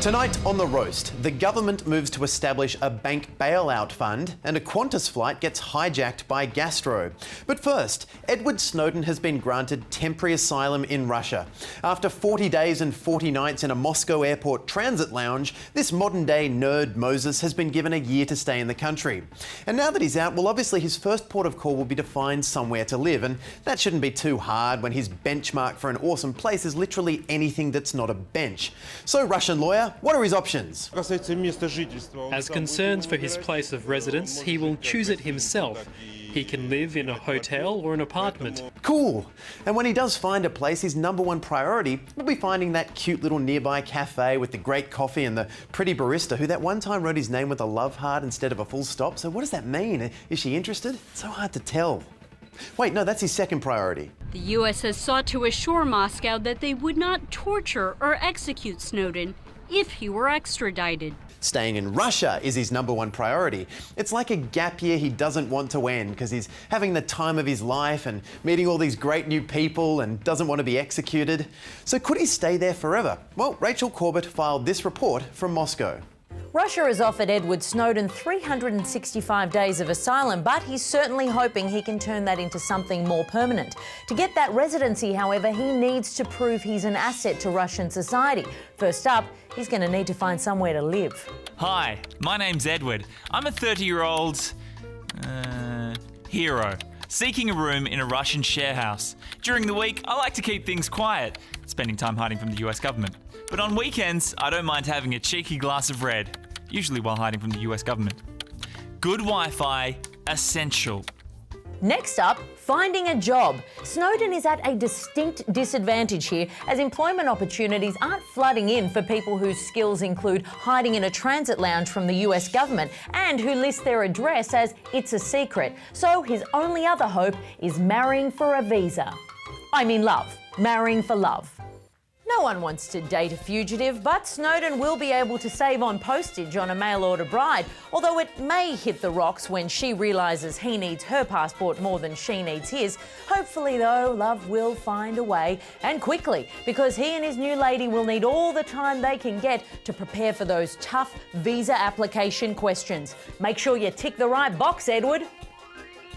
Tonight on The Roast, the government moves to establish a bank bailout fund and a Qantas flight gets hijacked by gastro. But first, Edward Snowden has been granted temporary asylum in Russia. After 40 days and 40 nights in a Moscow airport transit lounge, this modern-day nerd Moses has been given a year to stay in the country. And now that he's out, well, obviously his first port of call will be to find somewhere to live, and that shouldn't be too hard when his benchmark for an awesome place is literally anything that's not a bench. So, Russian lawyer, what are his options? As concerns for his place of residence, he will choose it himself. He can live in a hotel or an apartment. Cool. And when he does find a place, his number one priority will be finding that cute little nearby cafe with the great coffee and the pretty barista who that one time wrote his name with a love heart instead of a full stop. So what does that mean? Is she interested? It's so hard to tell. Wait, no, that's his second priority. The U.S. has sought to assure Moscow that they would not torture or execute Snowden if he were extradited. Staying in Russia is his number one priority. It's like a gap year he doesn't want to end because he's having the time of his life and meeting all these great new people and doesn't want to be executed. So could he stay there forever? Well, Rachel Corbett filed this report from Moscow. Russia has offered Edward Snowden 365 days of asylum, but he's certainly hoping he can turn that into something more permanent. To get that residency, however, he needs to prove he's an asset to Russian society. First up, he's going to need to find somewhere to live. Hi, my name's Edward. I'm a 30-year-old... hero, seeking a room in a Russian share house. During the week, I like to keep things quiet, spending time hiding from the US government. But on weekends, I don't mind having a cheeky glass of red, usually while hiding from the US government. Good Wi-Fi, essential. Next up, finding a job. Snowden is at a distinct disadvantage here, as employment opportunities aren't flooding in for people whose skills include hiding in a transit lounge from the US government and who list their address as it's a secret. So his only other hope is marrying for a visa. I mean love. Marrying for love. No one wants to date a fugitive, but Snowden will be able to save on postage on a mail-order bride, although it may hit the rocks when she realises he needs her passport more than she needs his. Hopefully, though, love will find a way, and quickly, because he and his new lady will need all the time they can get to prepare for those tough visa application questions. Make sure you tick the right box, Edward.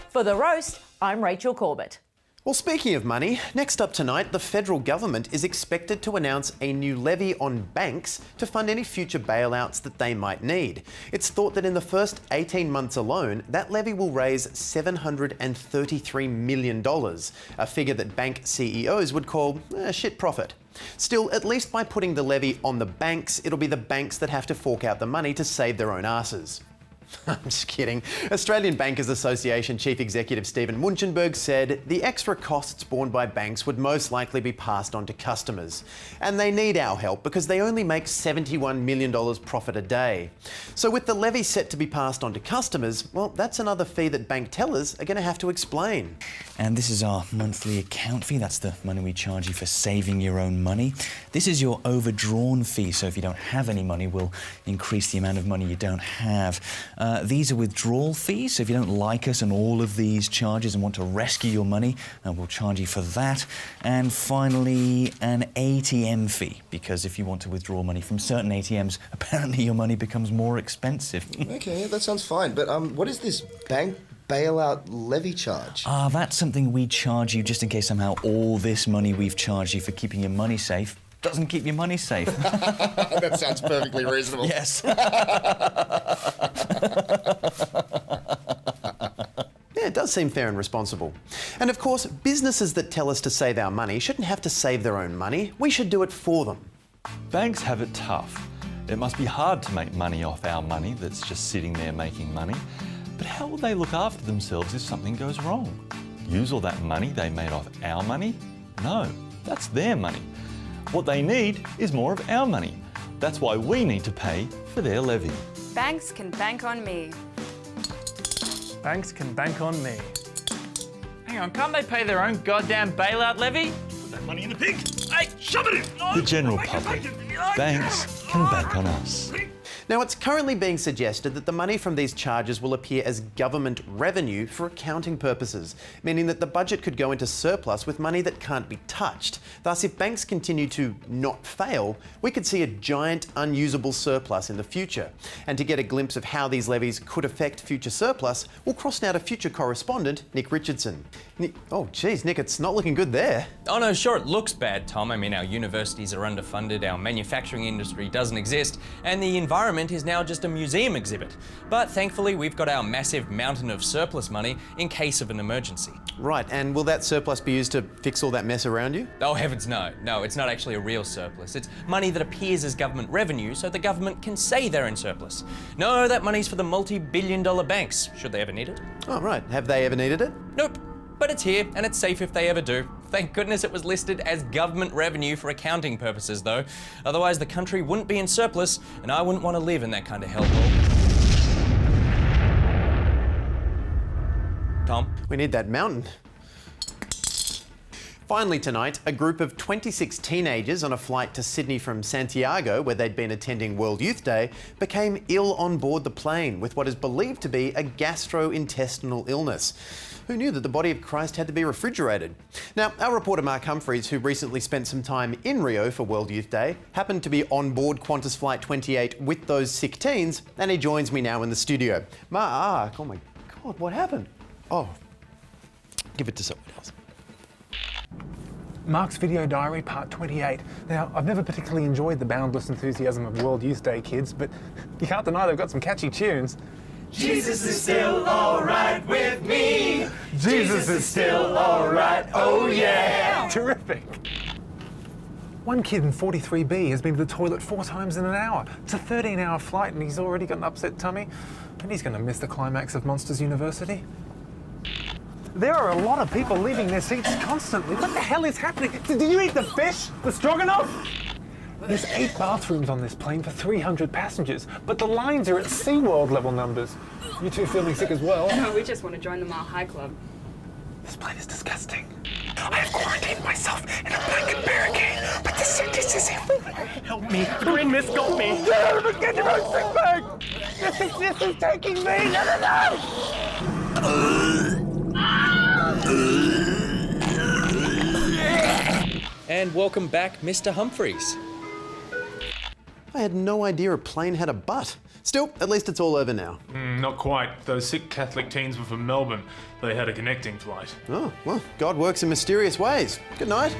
For The Roast, I'm Rachel Corbett. Well, speaking of money, next up tonight, the federal government is expected to announce a new levy on banks to fund any future bailouts that they might need. It's thought that in the first 18 months alone, that levy will raise $733 million, a figure that bank CEOs would call a shit profit. Still, at least by putting the levy on the banks, it'll be the banks that have to fork out the money to save their own asses. I'm just kidding. Australian Bankers Association Chief Executive Stephen Munchenberg said the extra costs borne by banks would most likely be passed on to customers. And they need our help because they only make $71 million profit a day. So with the levy set to be passed on to customers, well, that's another fee that bank tellers are going to have to explain. And this is our monthly account fee. That's the money we charge you for saving your own money. This is your overdrawn fee, so if you don't have any money, we'll increase the amount of money you don't have. These are withdrawal fees, so if you don't like us and all of these charges and want to rescue your money, we'll charge you for that. And finally, an ATM fee, because if you want to withdraw money from certain ATMs, apparently your money becomes more expensive. Okay, that sounds fine, but what is this bank bailout levy charge? That's something we charge you just in case somehow all this money we've charged you for keeping your money safe doesn't keep your money safe. That sounds perfectly reasonable. Yes. Yeah, it does seem fair and responsible. And of course, businesses that tell us to save our money shouldn't have to save their own money. We should do it for them. Banks have it tough. It must be hard to make money off our money that's just sitting there making money. But how will they look after themselves if something goes wrong? Use all that money they made off our money? No, that's their money. What they need is more of our money. That's why we need to pay for their levy. Banks can bank on me. Banks can bank on me. Hang on, can't they pay their own goddamn bailout levy? Put that money in the pig. Hey, shove it in. The general public. Banks can bank on us. Now, it's currently being suggested that the money from these charges will appear as government revenue for accounting purposes, meaning that the budget could go into surplus with money that can't be touched. Thus, if banks continue to not fail, we could see a giant unusable surplus in the future. And to get a glimpse of how these levies could affect future surplus, we'll cross now to future correspondent Nick Richardson. Oh, geez, Nick, it's not looking good there. Oh no, sure, it looks bad, Tom. I mean, our universities are underfunded, our manufacturing industry doesn't exist, and the environment is now just a museum exhibit. But thankfully, we've got our massive mountain of surplus money in case of an emergency. Right, and will that surplus be used to fix all that mess around you? Oh heavens no. No, it's not actually a real surplus. It's money that appears as government revenue so the government can say they're in surplus. No, that money's for the multi-billion-dollar banks, should they ever need it. Oh, right. Have they ever needed it? Nope. But it's here, and it's safe if they ever do. Thank goodness it was listed as government revenue for accounting purposes, though. Otherwise, the country wouldn't be in surplus, and I wouldn't want to live in that kind of hellhole. Tom? We need that mountain. Finally tonight, a group of 26 teenagers on a flight to Sydney from Santiago, where they'd been attending World Youth Day, became ill on board the plane with what is believed to be a gastrointestinal illness. Who knew that the body of Christ had to be refrigerated? Now, our reporter Mark Humphreys, who recently spent some time in Rio for World Youth Day, happened to be on board Qantas Flight 28 with those sick teens, and he joins me now in the studio. Mark, oh my God, what happened? Oh, give it to someone else. Mark's video diary, part 28. Now, I've never particularly enjoyed the boundless enthusiasm of World Youth Day kids, but you can't deny they've got some catchy tunes. Jesus is still alright with me. Jesus is still alright, oh yeah! Terrific. One kid in 43B has been to the toilet 4 times in an hour. It's a 13-hour flight and he's already got an upset tummy. And he's going to miss the climax of Monsters University. There are a lot of people leaving their seats constantly. What the hell is happening? Did you eat the fish? The stroganoff? There's 8 bathrooms on this plane for 300 passengers, but the lines are at SeaWorld level numbers. You two feeling sick as well? No, we just want to join the Mile High Club. This plane is disgusting. I have quarantined myself in a blanket barricade, but the sickness is everywhere. Help me. The green mist got me. Get your own sick bag. The sickness is taking me. No. And welcome back, Mr. Humphreys. I had no idea a plane had a butt. Still, at least it's all over now. Not quite. Those sick Catholic teens were from Melbourne. They had a connecting flight. Oh, well, God works in mysterious ways. Good night.